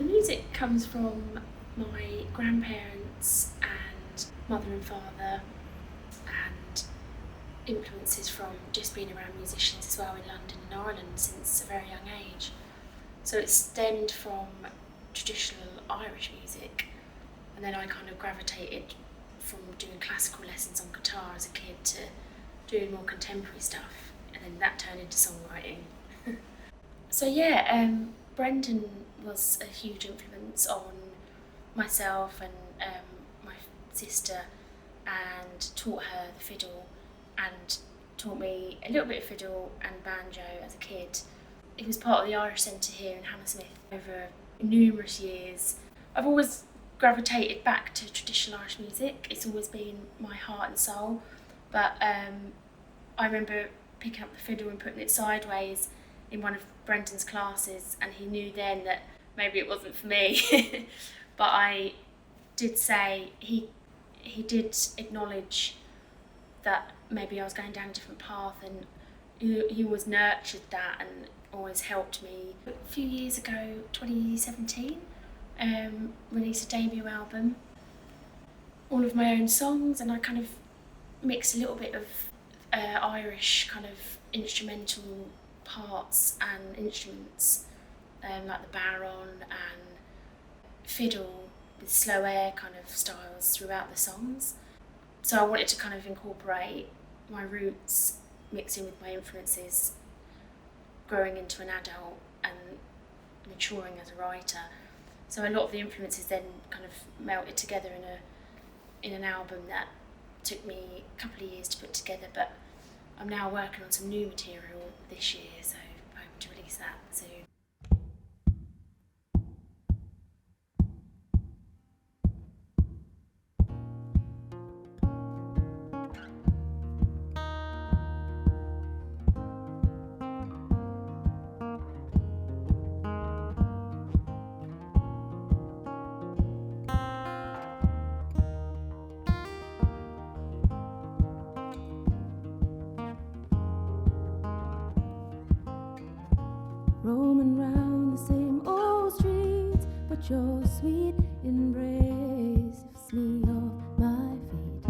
The music comes from my grandparents and mother and father, and influences from just being around musicians as well in London and Ireland since a very young age. So it stemmed from traditional Irish music, and then I kind of gravitated from doing classical lessons on guitar as a kid to doing more contemporary stuff, and then that turned into songwriting. So yeah, Brendan was a huge influence on myself and my sister, and taught her the fiddle and taught me a little bit of fiddle and banjo as a kid. He was part of the Irish Centre here in Hammersmith over numerous years. I've always gravitated back to traditional Irish music. It's always been my heart and soul, but I remember picking up the fiddle and putting it sideways in one of Brendan's classes, and he knew then that maybe it wasn't for me. But I did say, he did acknowledge that maybe I was going down a different path, and he always nurtured that and always helped me. A few years ago, 2017, released a debut album, all of my own songs, and I kind of mixed a little bit of Irish kind of instrumental parts and instruments, like the baron and fiddle with slow air kind of styles throughout the songs. So I wanted to kind of incorporate my roots, mix in with my influences, growing into an adult and maturing as a writer. So a lot of the influences then kind of melted together in an album that took me a couple of years to put together, but I'm now working on some new material this year, so I hope to release that soon. Roaming round the same old streets, but your sweet embrace lifts me off my feet.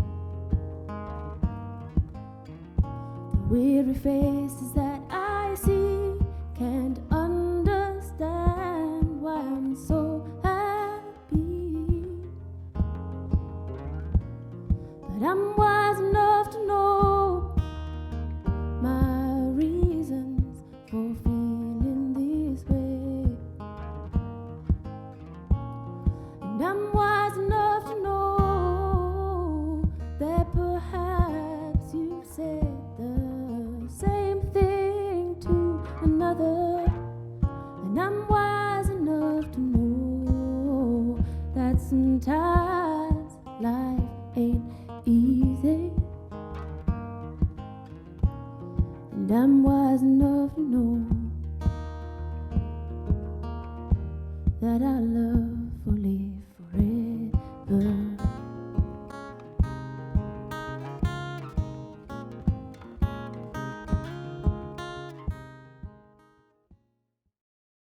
The weary faces that I see can't understand why I'm so happy, but I'm wise enough to know my reasons for feeling this way, and I'm wise enough to know that perhaps you said the same thing to another, and I'm wise enough to know that sometimes life ain't easy, and I'm wise enough to know that our love will live forever.